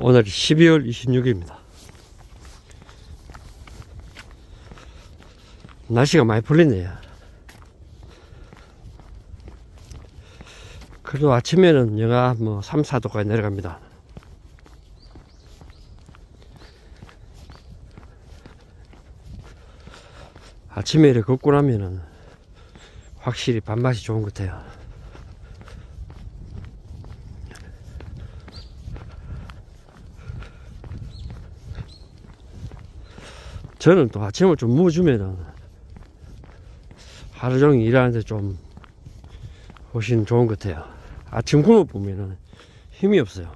오늘이 12월 26일입니다. 날씨가 많이 풀리네요. 그래도 아침에는 영하 3, 4도까지 내려갑니다. 아침에 이렇게 걷고 나면은 확실히 밥맛이 좋은 것 같아요. 저는 또 아침을 좀 묵어주면은 하루 종일 일하는데 좀 훨씬 좋은 것 같아요. 아침 굶어 보면은 힘이 없어요.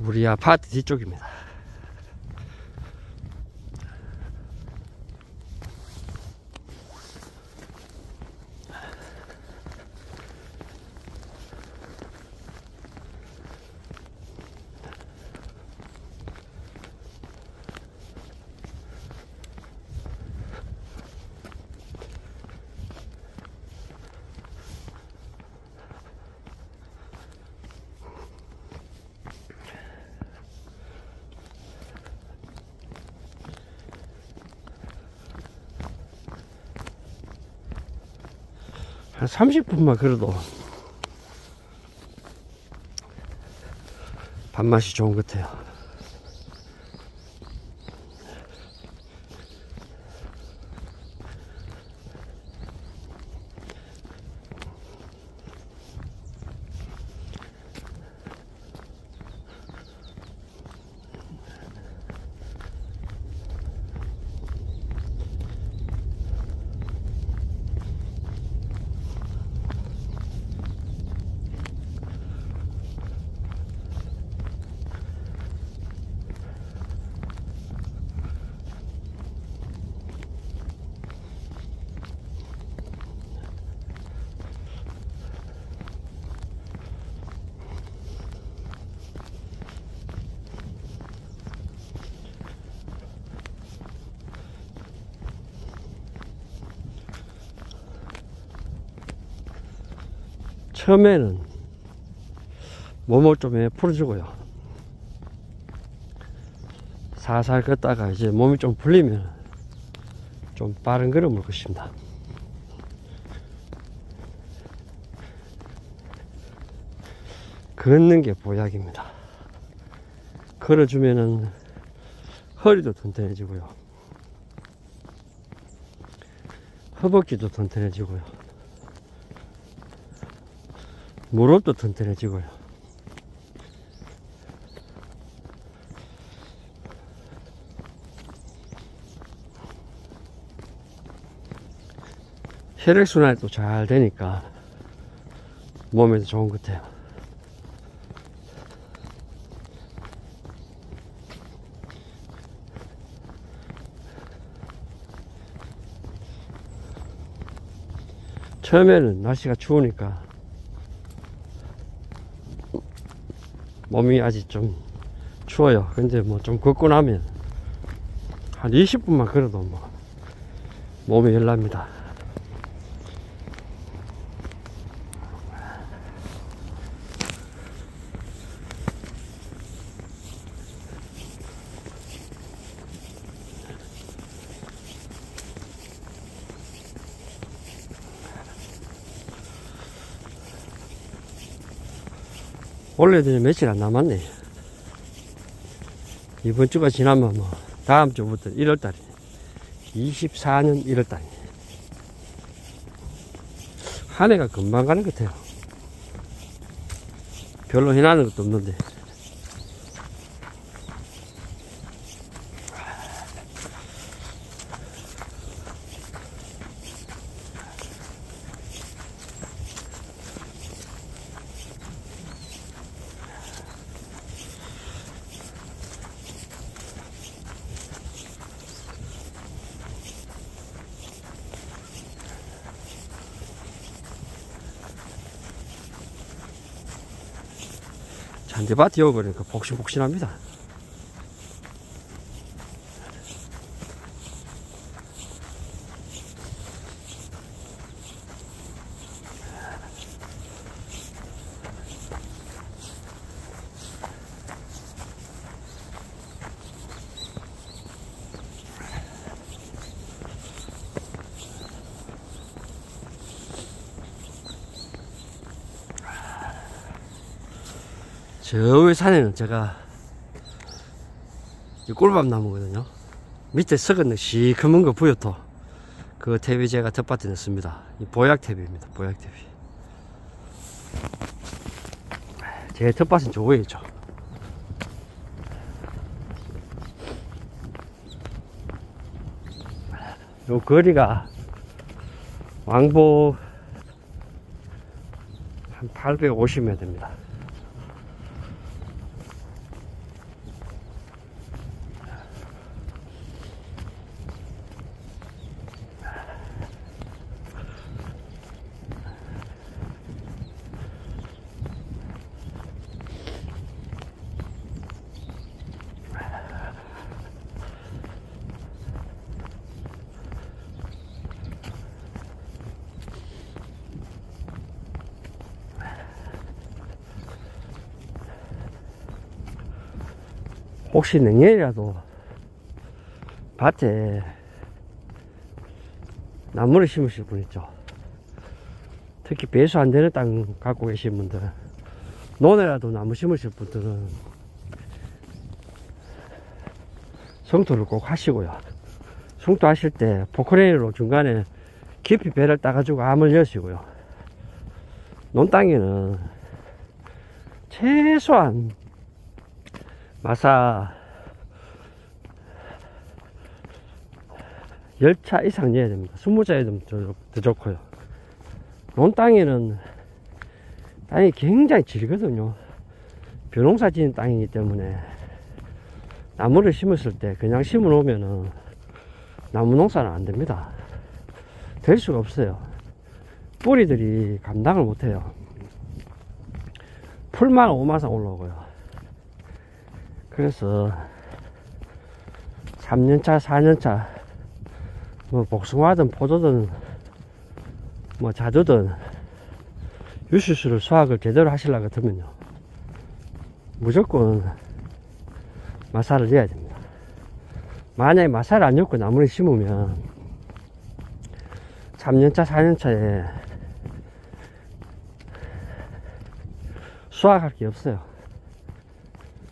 우리 아파트 뒤쪽입니다. 한 30분만 걸어도 밥맛이 좋은 것 같아요. 처음에는 몸을 좀 풀어주고요. 살살 걷다가 이제 몸이 좀 풀리면 좀 빠른 걸음을 걷습니다. 걷는 게 보약입니다. 걸어주면은 허리도 튼튼해지고요. 허벅지도 튼튼해지고요. 무릎도 튼튼해지고요. 혈액순환이 또 잘 되니까 몸에도 좋은 것 같아요. 처음에는 날씨가 추우니까 몸이 아직 좀 추워요. 근데 뭐 좀 걷고 나면 한 20분만 걸어도 뭐 몸이 열납니다. 원래도 며칠 안 남았네. 이번 주가 지나면 뭐 다음 주부터 1월달이네. 24년 1월달이네. 한 해가 금방 가는 것 같아요. 별로 해나는 것도 없는데. 잔디밭이 오버니까 복신복신합니다. 저 위 산에는 제가 이 꿀밤 나무거든요. 밑에 썩은 시커먼 거 부여토, 그 탭이 제가 텃밭에 넣습니다. 이 보약탭입니다. 보약탭이. 제 텃밭은 저거였죠. 요 거리가 왕복 한 850m 됩니다. 혹시 내년이라도 밭에 나무를 심으실 분 있죠. 특히 배수 안 되는 땅 갖고 계신 분들, 논에라도 나무 심으실 분들은 성토를 꼭 하시고요. 성토 하실 때 포크레인으로 중간에 깊이 배를 따가지고 암을 여시고요. 논 땅에는 최소한 마사 10차 이상 내야 됩니다. 20차에 좀 더 좋고요. 논 땅에는 땅이 굉장히 질거든요. 벼농사 지은 땅이기 때문에 나무를 심었을 때 그냥 심어 놓으면은 나무 농사는 안 됩니다. 될 수가 없어요. 뿌리들이 감당을 못해요. 풀만 오마상 올라오고요. 그래서 3년차, 4년차, 뭐 복숭아든 포도든 뭐 자두든 유수수를 수확을 제대로 하시려고 하면요, 무조건 마사를 내야 됩니다. 만약에 마사를 안 넣고 나무를 심으면 3년차, 4년차에 수확할 게 없어요.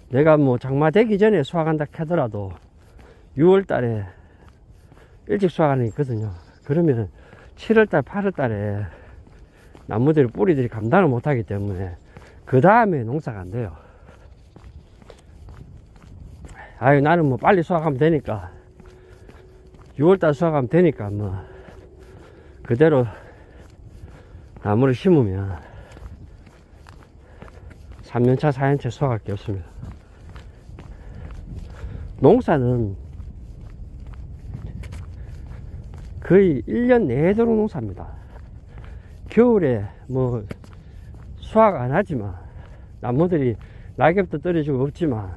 내가 뭐 장마 되기 전에 수확한다 하더라도 6월 달에 일찍 수확하는 게 있거든요. 그러면 7월 달, 8월 달에 나무들이, 뿌리들이 감당을 못 하기 때문에 그 다음에 농사가 안 돼요. 아유, 나는 뭐 빨리 수확하면 되니까, 6월 달 수확하면 되니까 뭐 그대로 나무를 심으면 3년차, 4년차 수확할 게 없습니다. 농사는 거의 1년 내도록 농사입니다. 겨울에 뭐 수확 안 하지만, 나무들이 낙엽도 떨어지고 없지만,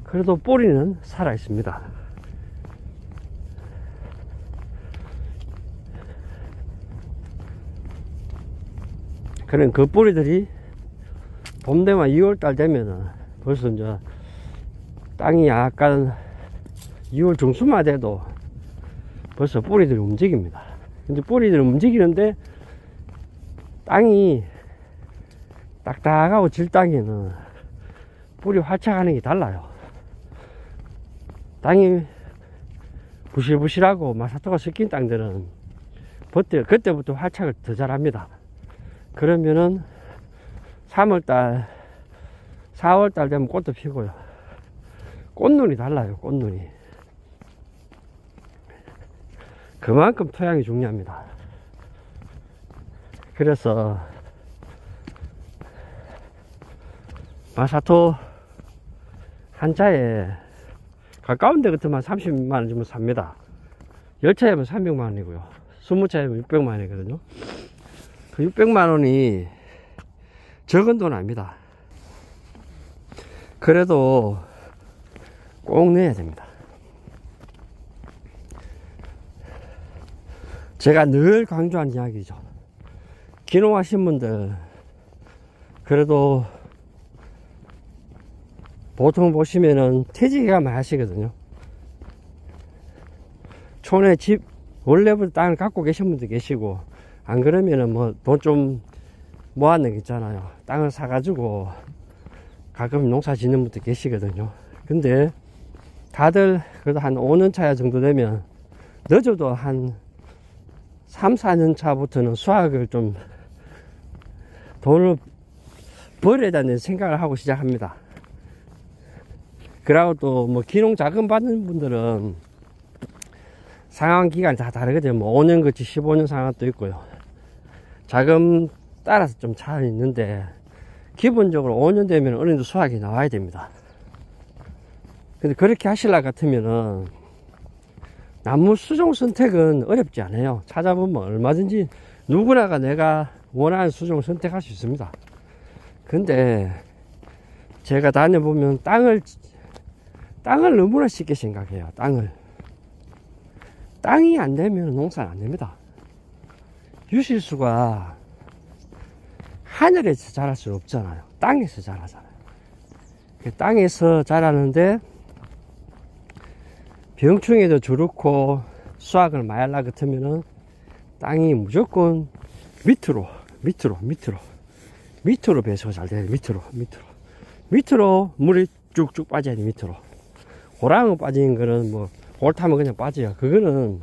그래도 뿌리는 살아 있습니다. 그런 그 뿌리들이 봄 되면 2월달 되면은 벌써 이제 땅이 약간 2월 중순만 돼도 벌써 뿌리들이 움직입니다. 근데 뿌리들이 움직이는데 땅이 딱딱하고 질 땅에는 뿌리 활착하는 게 달라요. 땅이 부실부실하고 마사토가 섞인 땅들은 그때부터 활착을 더 잘합니다. 그러면은 3월달, 4월달 되면 꽃도 피고요. 꽃눈이 달라요. 꽃눈이. 그만큼 토양이 중요합니다. 그래서 마사토 한 차에 가까운 데 같으면 30만원 주면 삽니다. 10차이면 300만원이고요 20차이면 600만원이거든요 그 600만원이 적은 돈 아닙니다. 그래도 꼭 내야 됩니다. 제가 늘 강조하는 이야기죠. 기농하신 분들 그래도 보통 보시면은 퇴직가 많이 하시거든요. 촌에 집 원래부터 땅을 갖고 계신 분도 계시고, 안 그러면은 뭐 돈 좀 모아낸 게 있잖아요. 땅을 사가지고 가끔 농사 짓는 분들 계시거든요. 근데 다들 그래도 한 5년 차 정도 되면 늦어도 한 3, 4년 차부터는 수확을 좀 돈을 벌어야 되는 생각을 하고 시작합니다. 그리고 또 뭐 기농 자금 받는 분들은 상환 기간이 다 다르거든요. 뭐 5년 그치 15년 상환도 있고요. 자금 따라서 좀 차이 있는데 기본적으로 5년 되면 어느 정도 수확이 나와야 됩니다. 근데 그렇게 하실라 같으면은 나무 수종 선택은 어렵지 않아요. 찾아보면 얼마든지 누구나가 내가 원하는 수종을 선택할 수 있습니다. 근데 제가 다녀보면 땅을 너무나 쉽게 생각해요. 땅이 안 되면 농사는 안 됩니다. 유실수가 하늘에서 자랄 수 없잖아요. 땅에서 자라잖아요. 땅에서 자라는데 병충해도 좋고 수확을 많이 하려 같으면은 땅이 무조건 밑으로 배수가 잘 돼요. 밑으로 물이 쭉쭉 빠져야 돼. 밑으로. 고랑은 빠지는 거는 뭐 옳다면 그냥 빠져요. 그거는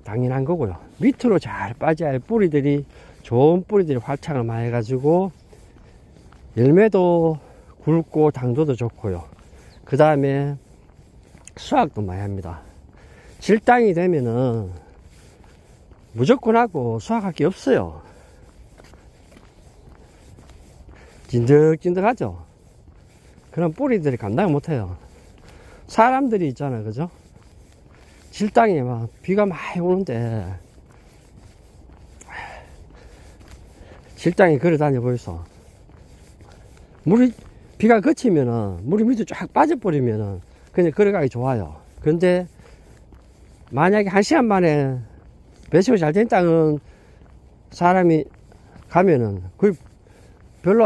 당연한 거고요. 밑으로 잘 빠져야 뿌리들이 좋은 뿌리들이 활착을 많이 해가지고 열매도 굵고 당도도 좋고요. 그 다음에 수확도 많이 합니다. 질땅이 되면은 무조건 하고 수확할 게 없어요. 찐득찐득하죠. 그런 뿌리들이 감당을 못해요. 사람들이 있잖아요, 그죠? 질땅에 막 비가 많이 오는데 질땅에 걸어 다녀 보이소. 비가 그치면은 물이 밑으로 쫙 빠져버리면은 그냥 걸어가기 좋아요. 근데 만약에 1시간 만에 배수가 잘 된 땅은 사람이 가면은 거의 별로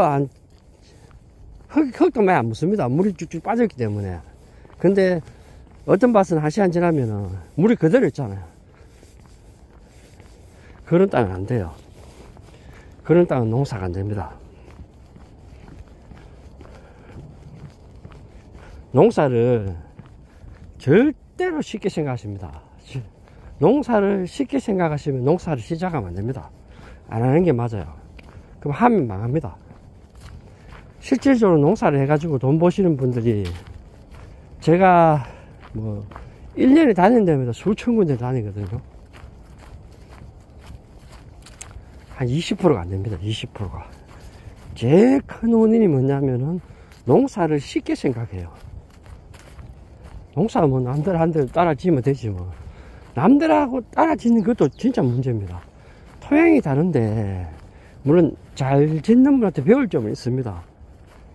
흙도 많이 안 묻습니다. 물이 쭉쭉 빠졌기 때문에. 근데 어떤 밭은 1시간 지나면은 물이 그대로 있잖아요. 그런 땅은 안 돼요. 그런 땅은 농사가 안 됩니다. 농사를 절대로 쉽게 생각하십니다. 농사를 쉽게 생각하시면 농사를 시작하면 안 됩니다. 안 하는 게 맞아요. 그럼 하면 망합니다. 실질적으로 농사를 해가지고 돈 버시는 분들이 제가 뭐 1년에 다니는 데마다 수천 군데 다니거든요. 한 20%가 안 됩니다. 20%가. 제일 큰 원인이 뭐냐면은 농사를 쉽게 생각해요. 농사 뭐 남들 따라 지으면 되지 뭐. 남들하고 따라 짓는 것도 진짜 문제입니다. 토양이 다른데 물론 잘 짓는 분한테 배울 점은 있습니다.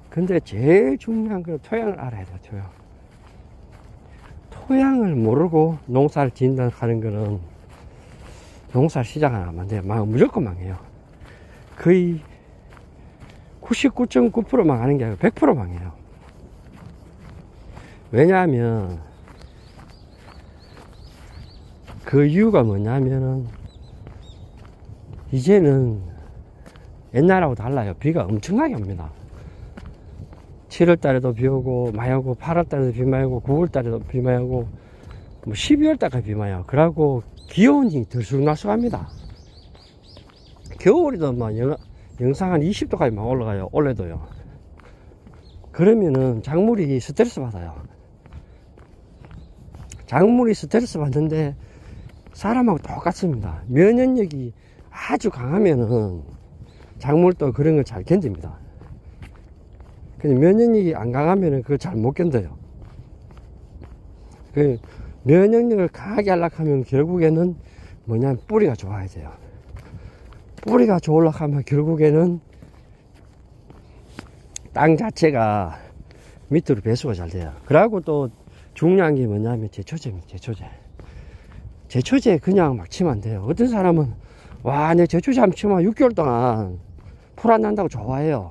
근데 제일 중요한 건 토양을 알아야 돼요. 토양을 모르고 농사를 짓는다 하는 거는 농사를 시작하면 안 돼요. 무조건 망해요. 거의 99.9% 망하는 게 아니고 100% 망해요. 왜냐하면 그 이유가 뭐냐면은 이제는 옛날하고 달라요. 비가 엄청나게 옵니다. 7월달에도 비 오고 많이 오고 8월달에도 비 많이 오고 9월달에도 비 많이 오고 뭐 12월달까지 비 많이 오고 그러고 기온이 들쑥날쑥합니다. 겨울에도 막 영상 한 20도까지 막 올라가요. 올해도요. 그러면은 작물이 스트레스 받아요. 작물이 스트레스 받는데 사람하고 똑같습니다. 면역력이 아주 강하면은 작물도 그런 걸 잘 견딥니다. 근데 면역력이 안 강하면은 그걸 잘 못 견뎌요. 그 면역력을 강하게 하려고 하면 결국에는 뭐냐면 뿌리가 좋아야 돼요. 뿌리가 좋으려고 하면 결국에는 땅 자체가 밑으로 배수가 잘 돼요. 그리고 또 중요한 게 뭐냐면 제초제입니다. 제초제 그냥 막 치면 안 돼요. 어떤 사람은 와, 내 제초제 한번 치면 6개월 동안 풀 안 난다고 좋아해요.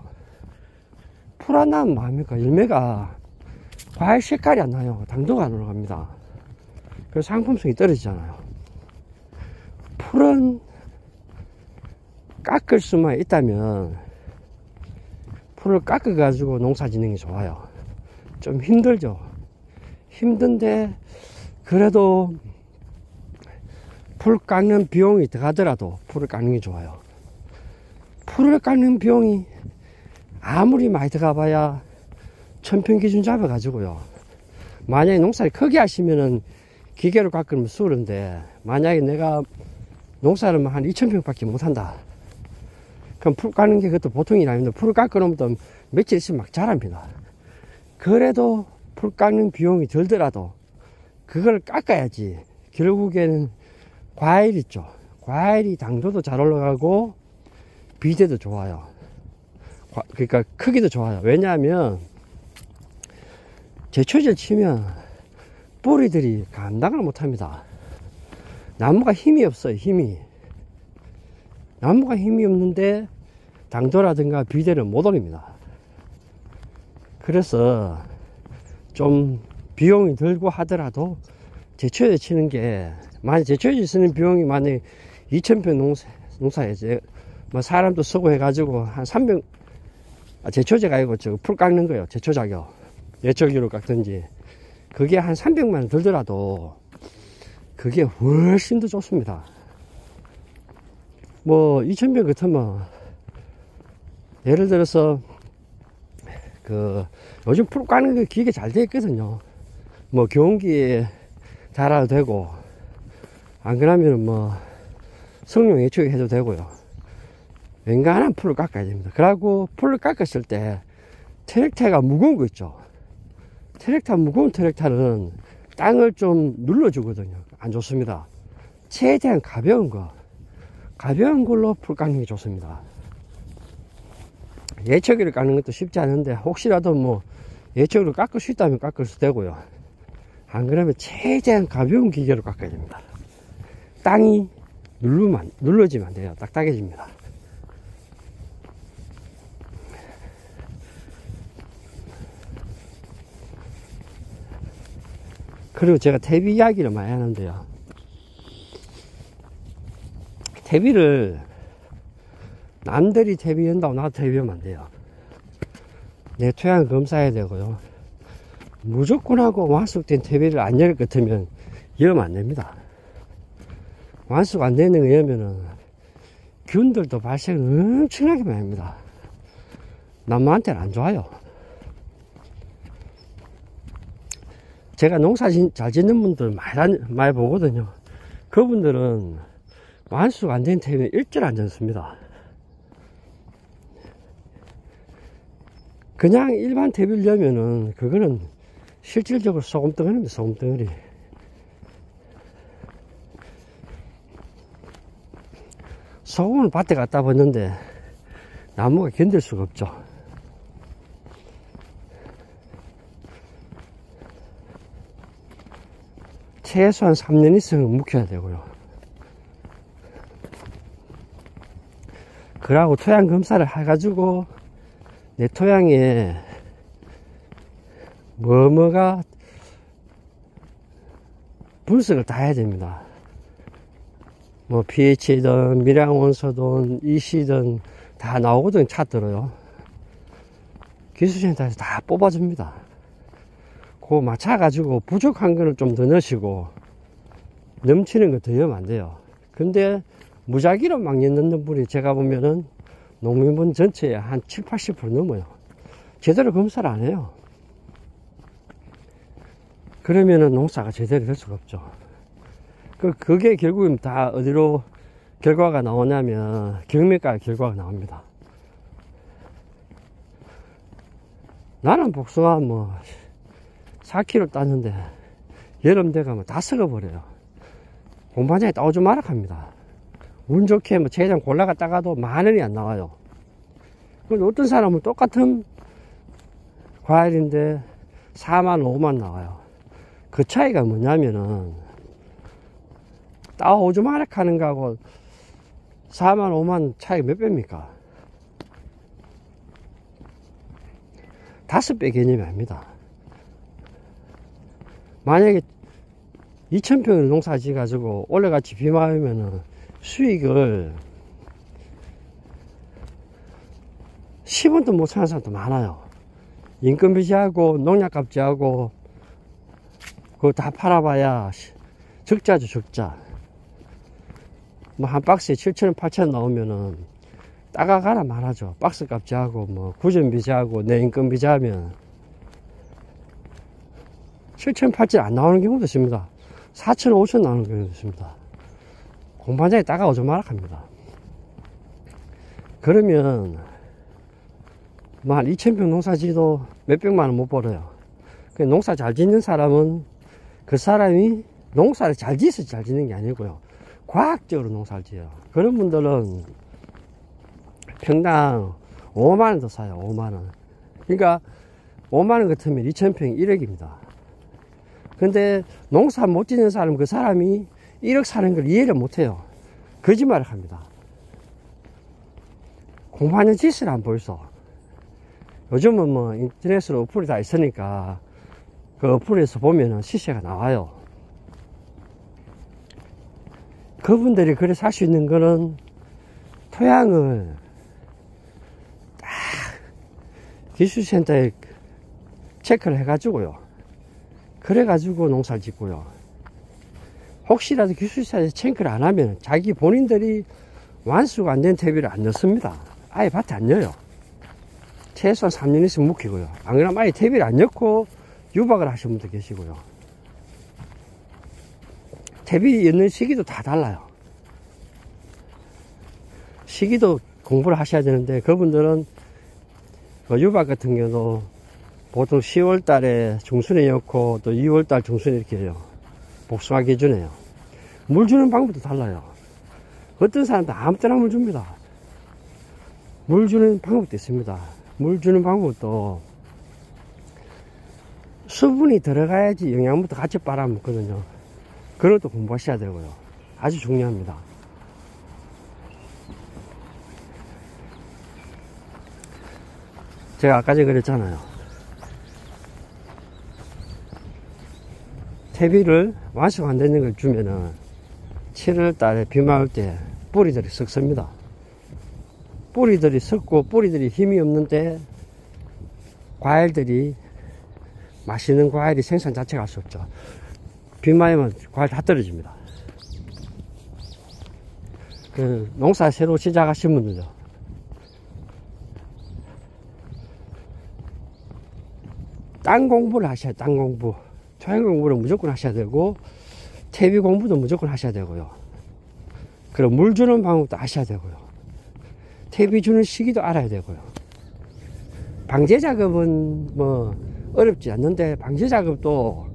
풀 안 나면 뭐합니까? 열매가 과일 색깔이 안 나요. 당도가 안 올라갑니다. 그래서 상품성이 떨어지잖아요. 풀은 깎을 수만 있다면 풀을 깎아 가지고 농사 짓는 게 좋아요. 좀 힘들죠. 힘든데 그래도 풀 깎는 비용이 들어가더라도 풀을 깎는 게 좋아요. 풀을 깎는 비용이 아무리 많이 들어가 봐야 1000평 기준 잡아 가지고요. 만약에 농사를 크게 하시면은 기계로 깎으면 수월한데, 만약에 내가 농사를 한 2000평 밖에 못 한다. 그럼 풀 깎는 게 그것도 보통이 아닙니다. 풀을 깎아놓으면 또 며칠 있으면 막 자랍니다. 그래도 풀 깎는 비용이 들더라도 그걸 깎아야지. 결국에는 과일 있죠. 과일이 당도도 잘 올라가고 비대도 좋아요. 그러니까 크기도 좋아요. 왜냐하면 제초제를 치면 뿌리들이 감당을 못합니다. 나무가 힘이 없어요. 나무가 힘이 없는데 당도라든가 비대는 못 올립니다. 그래서 좀 비용이 들고 하더라도 제초제 치는 게, 만약 제초제 쓰는 비용이 만약에 2000평 농사에 뭐 사람도 쓰고 해가지고 한 300, 제초제가 아니고 풀 깎는 거예요. 제초작용. 예초기로 깎든지. 그게 한 300만원 들더라도 그게 훨씬 더 좋습니다. 뭐 2000평 같으면 예를 들어서 요즘 풀 까는 게 기계 잘 되어 있거든요. 뭐 경운기에 달아도 되고, 안 그러면 뭐 성룡 예초기 해도 되고요. 웬간한 풀을 깎아야 됩니다. 그리고 풀을 깎았을 때 트랙터가 무거운 거 있죠. 무거운 트랙터는 땅을 좀 눌러주거든요. 안 좋습니다. 최대한 가벼운 걸로 풀 깎는 게 좋습니다. 예초기를 깎는 것도 쉽지 않은데, 혹시라도 뭐 예초기로 깎을 수 있다면 깎을 수 되고요. 안 그러면 최대한 가벼운 기계로 깎아야 됩니다. 땅이 눌러지면 안 돼요. 딱딱해집니다. 그리고 제가 퇴비 이야기를 많이 하는데요. 퇴비를 남들이 퇴비 연다고 나도 퇴비 하면 안 돼요. 내 토양 검사해야 되고요. 무조건 하고 완숙된 퇴비를 안 열 것 같으면 열면 안 됩니다. 완숙 안 되는 거 열면은 균들도 발생을 엄청나게 많이 합니다. 나무한테는 안 좋아요. 제가 농사 잘 짓는 분들 많이 보거든요. 그분들은 완숙 안 된 퇴비는 일절 안 졌습니다. 그냥 일반 퇴비를 넣으면은 그거는 실질적으로 소금덩어리입니다. 소금덩어리. 소금을 밭에 갖다 붓는데 나무가 견딜 수가 없죠. 최소한 3년 이상은 묵혀야 되고요. 그러고 토양 검사를 해가지고 내 토양에 뭐가 분석을 다 해야 됩니다. 뭐 pH든 미량원소든 EC든 다 나오거든요. 차트로요. 기술센터에서 다 뽑아줍니다. 그거 맞춰가지고 부족한 거는 좀 더 넣으시고 넘치는 거 더 넣으면 안 돼요. 근데 무작위로 막 넣는 분이 제가 보면은 농민분 전체에 한 7, 80% 넘어요. 제대로 검사를 안 해요. 그러면은 농사가 제대로 될 수가 없죠. 그게 결국은 다 어디로 결과가 나오냐면 경매가 결과가 나옵니다. 나는 복숭아 뭐 4kg 땄는데 여름 돼가면 다 썩어버려요. 공판장에 따오지 마라 합니다. 운 좋게 뭐 최장 골라가 따가도 10,000원이 안 나와요. 근데 어떤 사람은 똑같은 과일인데 4만, 5만 나와요. 그 차이가 뭐냐면은 따오지 마라 하는 거하고 4만, 5만 차이 몇 배입니까? 5배 개념이 아닙니다. 만약에 2000평을 농사 지어 가지고 올해같이 비 많으면은 수익을 10원도 못 사는 사람도 많아요. 인건비지하고 농약값지하고 그거 다 팔아봐야 적자죠, 적자. 뭐 한 박스에 7,000원, 8,000원 나오면은 따가가라 말하죠. 박스 값지하고 뭐 구전비지하고 내 인건비지하면 7,000원, 8,000원 안 나오는 경우도 있습니다. 4,000원, 5,000원 나오는 경우도 있습니다. 공판장에 따가오죠 마락합니다. 그러면 뭐 한 2,000평 농사지도 몇백만원 못 벌어요. 농사 잘 짓는 사람은 그 사람이 농사를 잘 지어서 잘 짓는 게 아니고요, 과학적으로 농사를 지어요. 그런 분들은 평당 5만원 더 사요. 5만원. 그러니까 5만원 같으면 2,000평 1억입니다 근데 농사 못 짓는 사람, 그 사람이 1억 사는 걸 이해를 못해요. 거짓말을 합니다. 공판장 짓을 안 보여서. 요즘은 뭐 인터넷으로 어플이 다 있으니까 그 어플에서 보면은 시세가 나와요. 그분들이 그래 살 수 있는 거는 토양을 딱 기술센터에 체크를 해가지고요, 그래가지고 농사를 짓고요. 혹시라도 기술센터에 체크를 안 하면 자기 본인들이 완수가 안 된 퇴비를 안 넣습니다. 아예 밭에 안 넣어요. 최소한 3년 있으면 묵히고요. 안 그러면 아예 퇴비를 안 넣고 유박을 하시는 분도 계시고요. 퇴비 넣는 시기도 다 달라요. 시기도 공부를 하셔야 되는데, 그분들은 유박 같은 경우도 보통 10월 달에 중순에 넣고 또 2월 달 중순에 이렇게 해요. 복숭아 기준에요. 물 주는 방법도 달라요. 어떤 사람도 아무 때나 물 줍니다. 물 주는 방법도 있습니다. 물 주는 방법도 수분이 들어가야지 영양분도 같이 빨아먹거든요. 그런 것도 공부하셔야 되고요. 아주 중요합니다. 제가 아까 전에 그랬잖아요. 퇴비를 완수가 안 되는 걸 주면은 7월 달에 비 맞을 때 뿌리들이 썩습니다. 뿌리들이 썩고 뿌리들이 힘이 없는데 과일들이, 맛있는 과일이 생산 자체가 할 수 없죠. 비 맞으면 과일 다 떨어집니다. 그 농사 새로 시작하신 분들요, 땅 공부를 하셔야 돼요. 땅 공부. 토양 공부를 무조건 하셔야 되고, 퇴비 공부도 무조건 하셔야 되고요. 그리고 물 주는 방법도 아셔야 되고요. 퇴비 주는 시기도 알아야 되고요. 방제 작업은 뭐 어렵지 않는데, 방제 작업도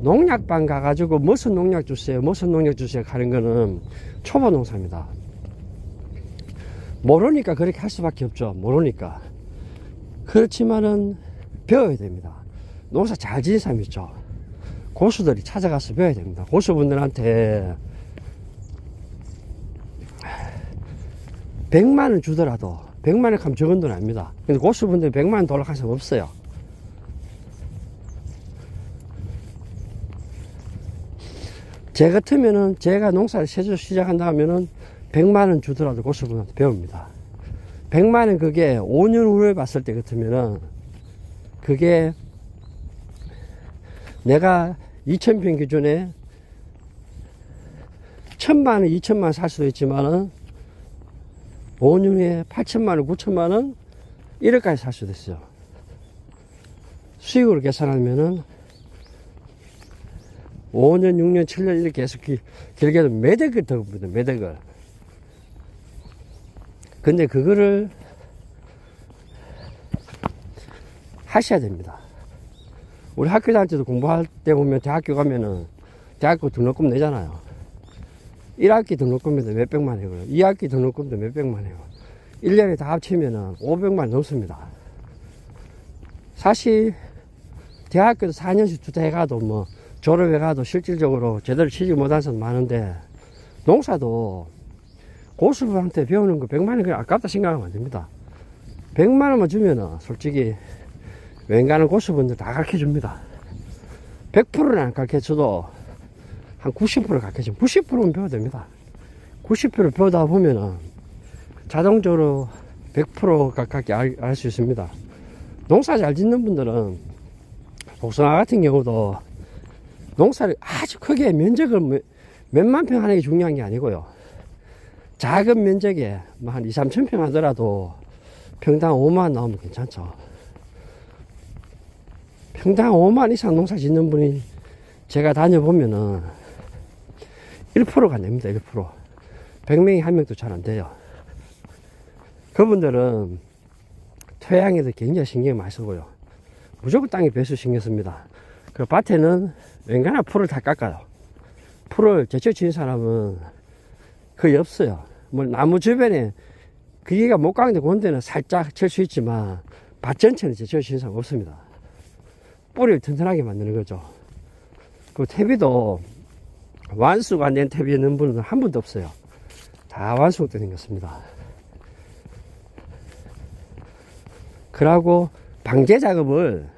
농약방 가가지고 무슨 농약 주세요, 무슨 농약 주세요 하는 거는 초보 농사입니다. 모르니까 그렇게 할 수밖에 없죠. 모르니까. 그렇지만은 배워야 됩니다. 농사 잘 지은 사람 있죠. 고수들이 찾아가서 배워야 됩니다. 고수분들한테 100만원 주더라도 100만원 하면 적은 돈 아닙니다. 근데 고수분들이 100만원 돌아갈 사람 없어요. 제 같으면은, 제가 농사를 새로 시작한다 하면은 100만원 주더라도 고수분한테 배웁니다. 100만원 그게 5년 후에 봤을 때 같으면은, 그게 내가 2,000평 기준에 1,000만원, 2,000만원 살 수도 있지만은 5년 후에 8,000만원, 9,000만원 1억까지 살 수도 있어요. 수익으로 계산하면은 5년, 6년, 7년 이렇게 계속 길게 해도 매덕을 더 봅니다. 매덕을. 근데 그거를 하셔야 됩니다. 우리 학교 다닐 때도 공부할 때 보면 대학교 가면은 대학교 등록금 내잖아요. 1학기 등록금도 몇백만 원이고요. 2학기 등록금도 몇백만 원이고, 1년에 다 합치면은 500만 원 넘습니다. 사실 대학교도 4년씩 주대해가도 뭐 졸업해가도 실질적으로 제대로 취직 못한 사람 많은데, 농사도 고수분한테 배우는 거 100만 원 그냥 아깝다 생각하면 안 됩니다. 100만 원만 주면은 솔직히 웬간한 고수분들 다 가르쳐 줍니다. 100%는 안 가르쳐 줘도 한 90% 가르쳐 주면 90%는 배워야 됩니다. 90% 배우다 보면은 자동적으로 100% 가깝게 알 수 있습니다. 농사 잘 짓는 분들은 복숭아 같은 경우도 농사를 아주 크게 면적을 몇만 평 하는 게 중요한 게 아니고요. 작은 면적에 뭐 한 2, 3천 평 하더라도 평당 5만 나오면 괜찮죠. 평당 5만 이상 농사 짓는 분이 제가 다녀보면은 1%가 안 됩니다. 1%. 100명이 1명도 잘 안 돼요. 그분들은 토양에도 굉장히 신경 많이 쓰고요. 무조건 땅에 배수 신경 씁니다. 그 밭에는 웬간한 풀을 다 깎아요. 풀을 제쳐 치는 사람은 거의 없어요. 뭐 나무 주변에 그게가 못 가는데 그런 데는 살짝 칠 수 있지만 밭 전체는 제쳐 치는 사람 없습니다. 뿌리를 튼튼하게 만드는 거죠. 그 퇴비도 완수가 안 된 퇴비 있는 분은 한 분도 없어요. 다 완수가 생겼습니다. 그러고 방제 작업을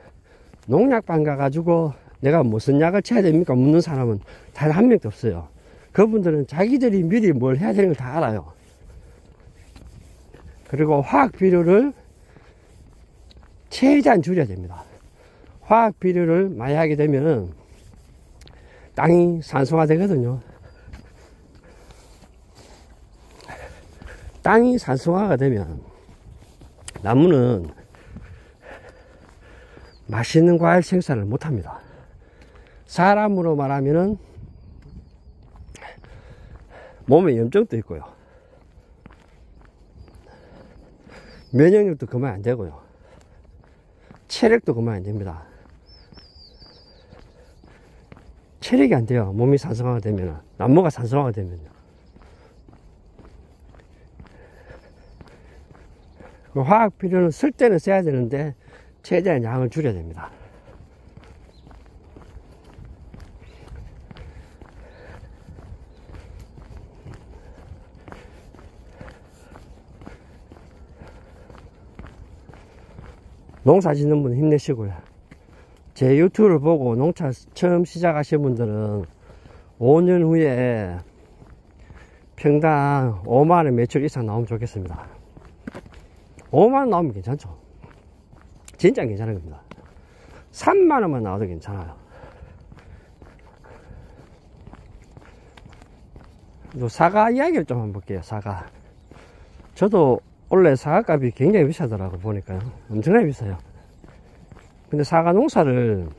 농약방 가가지고 내가 무슨 약을 쳐야 됩니까? 묻는 사람은 단 한 명도 없어요. 그분들은 자기들이 미리 뭘 해야 되는 걸 다 알아요. 그리고 화학 비료를 최대한 줄여야 됩니다. 화학 비료를 많이 하게 되면은 땅이 산소화 되거든요. 땅이 산소화가 되면 나무는 맛있는 과일 생산을 못합니다. 사람으로 말하면은 몸에 염증도 있고요. 면역력도 그만 안 되고요. 체력도 그만 안 됩니다. 체력이 안 돼요. 몸이 산소화가 되면, 나무가 산소화가 되면요. 화학 비료는 쓸 때는 써야 되는데 최대한 양을 줄여야 됩니다. 농사 짓는 분 힘내시고요. 제 유튜브를 보고 농사 처음 시작하신 분들은 5년 후에 평당 5만원 매출 이상 나오면 좋겠습니다. 5만원 나오면 괜찮죠. 진짜 괜찮은 겁니다. 3만원만 나와도 괜찮아요. 사과 이야기를 좀 한번 볼게요. 사과. 저도 원래 사과값이 굉장히 비싸더라고 보니까요. 엄청나게 비싸요. 근데 사과 농사를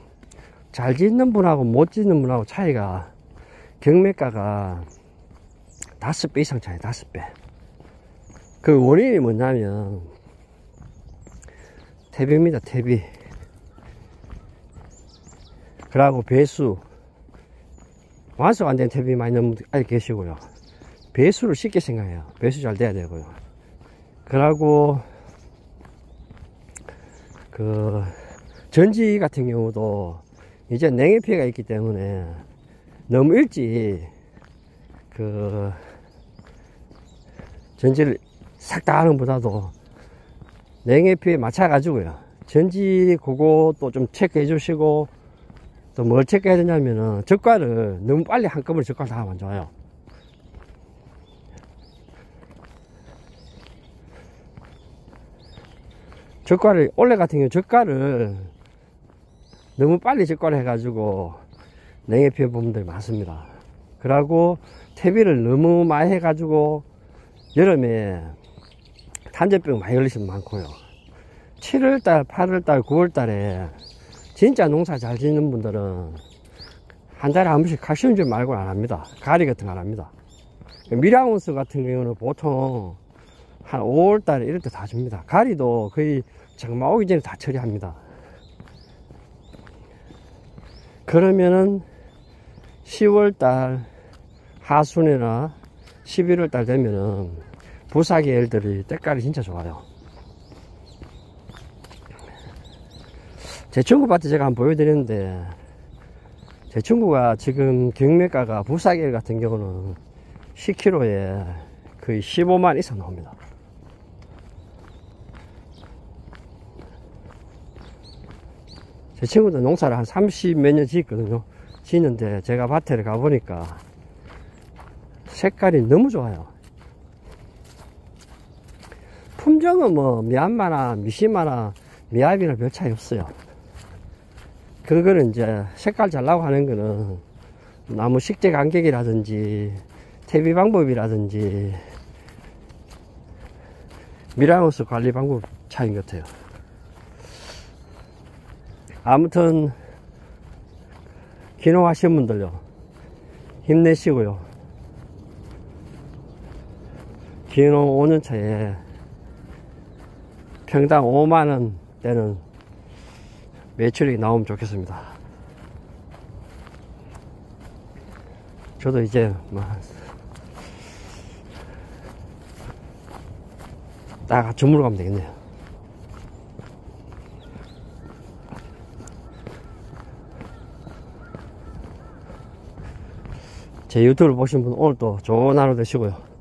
잘 짓는 분하고 못 짓는 분하고 차이가, 경매가가 5배 이상 차이, 5배. 그 원인이 뭐냐면 퇴비입니다. 퇴비. 그리고 배수. 완수가 안 된 퇴비 많이 넣는 분들 아직 계시고요. 배수를 쉽게 생각해요. 배수 잘 돼야 되고요. 그리고 그 전지 같은 경우도 이제 냉해 피해가 있기 때문에 너무 일찍 그 전지를 싹 다 하는 보다도 냉해 피해 맞춰가지고요. 전지 그것도 좀 체크해 주시고, 또 뭘 체크해야 되냐면은 젓갈을 너무 빨리 한꺼번에 젓갈 다 하면 안 좋아요. 젓갈을, 올해 같은 경우 젓갈을 너무 빨리 젓갈을 해가지고 냉해 피해 부분들이 많습니다. 그리고 퇴비를 너무 많이 해가지고 여름에 탄저병 많이 걸리시면 많고요. 7월달, 8월달, 9월달에 진짜 농사 잘 짓는 분들은 한 달에 한 번씩 칼슘제 말고는 안 합니다. 가리 같은 거 안 합니다. 미량온수 같은 경우는 보통 한 5월달에 이럴 때 다 줍니다. 가리도 거의 장마 오기 전에 다 처리합니다. 그러면은 10월달 하순이나 11월달 되면은 부사계열들이 때깔이 진짜 좋아요. 제 친구 밭에 제가 한번 보여드렸는데, 제 친구가 지금 경매가가 부사계열 같은 경우는 10kg에 거의 15만 이상 나옵니다. 제 친구도 농사를 한 30 몇 년 짓거든요. 짓는데 제가 밭에 가보니까 색깔이 너무 좋아요. 품종은 뭐 미얀마나 미시마나 미야비나 별 차이 없어요. 그거는 이제 색깔 잘 나고 하는 거는 나무 식재 간격이라든지 퇴비 방법이라든지 미라우스 관리 방법 차이인 것 같아요. 아무튼 기농하시는 분들요, 힘내시고요. 기농 5년차에 평당 5만원 되는 매출이 나오면 좋겠습니다. 저도 이제 딱 주물러 가면 되겠네요. 제 유튜브를 보신 분 오늘 또 좋은 하루 되시고요.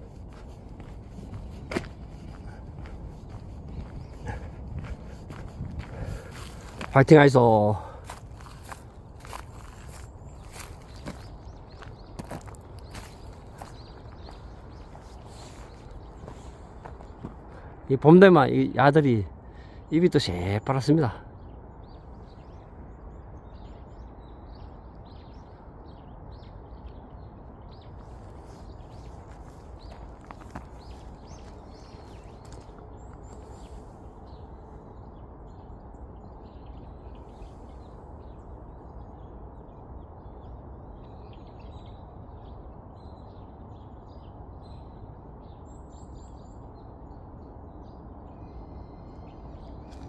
파이팅 하이소. 이 봄 되면 이 야들이 입이 또 새파랗습니다.